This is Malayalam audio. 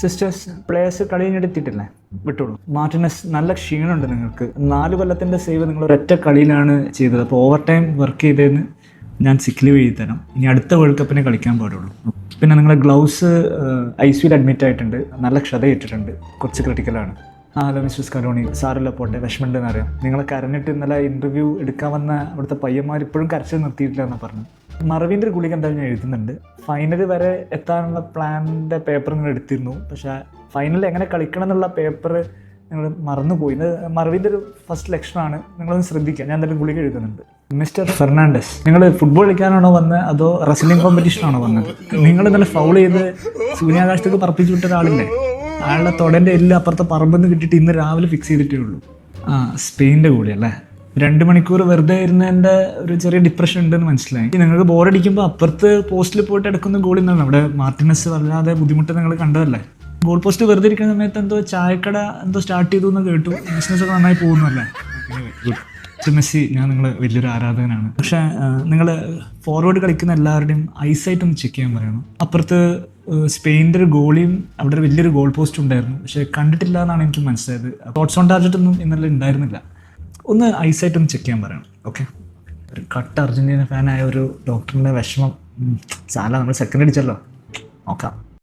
സിസ്റ്റേഴ്സ് പ്ലേയേഴ്സ് കളി കഴിഞ്ഞെടുത്തിട്ടില്ലേ, വിട്ടോളൂ. മാർട്ടിനസ്, നല്ല ക്ഷീണമുണ്ട് നിങ്ങൾക്ക്. 4 കൊല്ലത്തിൻ്റെ സേവ് നിങ്ങൾ ഒരൊറ്റ കളിയിലാണ് ചെയ്തത്. അപ്പോൾ ഓവർ ടൈം വർക്ക് ചെയ്തതിന് ഞാൻ സിക്ക് ലീവ് എഴുതി തരാം. ഇനി അടുത്ത വേൾഡ് കപ്പിനെ കളിക്കാൻ പാടുള്ളൂ. പിന്നെ നിങ്ങളുടെ ഗ്ലൗസ് ICUയിൽ അഡ്മിറ്റ് ആയിട്ടുണ്ട്, നല്ല ക്ഷതയിട്ടിട്ടുണ്ട്, കുറച്ച് ക്രിട്ടിക്കലാണ്. ഹലോ മിസ്റ്റർ സ്കലോണി, സാറില്ല പോട്ടെ, വിഷമമുണ്ടെന്ന് അറിയാം. നിങ്ങളെ കരഞ്ഞിട്ട് ഇന്നലെ ഇൻ്റർവ്യൂ എടുക്കാൻ വന്ന അവിടുത്തെ പയ്യന്മാർ ഇപ്പോഴും കരച്ചിൽ നിർത്തിയിട്ടില്ല എന്നാണ് പറഞ്ഞു. മറവിൻ്റെ ഒരു ഗുളിക എന്തായാലും ഞാൻ എഴുതുന്നുണ്ട്. ഫൈനൽ വരെ എത്താനുള്ള പ്ലാനിൻ്റെ പേപ്പർ നിങ്ങൾ എടുത്തിരുന്നു, പക്ഷേ ഫൈനലിൽ എങ്ങനെ കളിക്കണം എന്നുള്ള പേപ്പർ നിങ്ങൾ മറന്നുപോയി. ഇത് മറവിൻ്റെ ഒരു ഫസ്റ്റ് ലക്ഷണമാണ്, നിങ്ങളൊന്ന് ശ്രദ്ധിക്കുക. ഞാൻ എന്തായാലും ഗുളിക എഴുതുന്നുണ്ട്. മിസ്റ്റർ ഫെർണാണ്ടസ്, നിങ്ങൾ ഫുട്ബോൾ കളിക്കാനാണോ വന്നത് അതോ റെസ്ലിംഗ് കോമ്പറ്റീഷനാണോ വന്നത്? നിങ്ങൾ ഇന്നലെ ഫൗൾ ചെയ്ത് സൂര്യാകാശത്തേക്ക് പറപ്പിച്ചു വിട്ട ഒരാളില്ലേ, അയാളുടെ തൊടൻ്റെ എല്ലാം അപ്പുറത്തെ പറമ്പെന്ന് കിട്ടിയിട്ട് ഇന്ന് രാവിലെ ഫിക്സ് ചെയ്തിട്ടേ ഉള്ളൂ. സ്പെയിൻ്റെ കൂടി അല്ലേ? 2 മണിക്കൂർ വെറുതെ ഇരുന്നതിൻ്റെ ഒരു ചെറിയ ഡിപ്രഷൻ ഉണ്ടെന്ന് മനസ്സിലായി. നിങ്ങൾക്ക് ബോറടിക്കുമ്പോൾ അപ്പുറത്ത് പോസ്റ്റിൽ പോയിട്ട് എടുക്കുന്ന ഗോൾ ഇന്നാണ്. അവിടെ മാർട്ടിനസ് വല്ലാതെ ബുദ്ധിമുട്ട് നിങ്ങൾ കണ്ടതല്ലേ. ഗോൾ പോസ്റ്റ് വെറുതെ ഇരിക്കുന്ന സമയത്ത് എന്തോ ചായക്കട എന്തോ സ്റ്റാർട്ട് ചെയ്തു എന്ന് കേട്ടു. ബിസിനസ്സൊക്കെ നന്നായി പോകുന്നല്ലേ. മെസ്സി, ഞാൻ നിങ്ങൾ വലിയൊരു ആരാധകനാണ്. പക്ഷേ നിങ്ങൾ ഫോർവേഡ് കളിക്കുന്ന എല്ലാവരുടെയും ഐസൈറ്റ് ഒന്ന് ചെക്ക് ചെയ്യാൻ പറയണം. അപ്പുറത്ത് സ്പെയിൻ്റെ ഒരു ഗോളിയും അവിടെ ഒരു വലിയൊരു ഗോൾ പോസ്റ്റ് ഉണ്ടായിരുന്നു, പക്ഷേ കണ്ടിട്ടില്ല എന്നാണ് എനിക്ക് മനസ്സിലായത്. ഷോട്ട്സ് ഓൺ ടാർഗറ്റ് ഒന്നും ഇന്നലെ ഉണ്ടായിരുന്നില്ല. ഒന്ന് ഐസൈറ്റ് ഒന്ന് ചെക്ക് ചെയ്യാൻ പറയണം. ഓക്കെ. ഒരു കട്ട് അർജൻറ്റീന ഫാനായ ഒരു ഡോക്ടറിൻ്റെ വിഷമം സാല നമ്മൾ സെക്കൻഡ് അടിച്ചല്ലോ. നോക്കാം.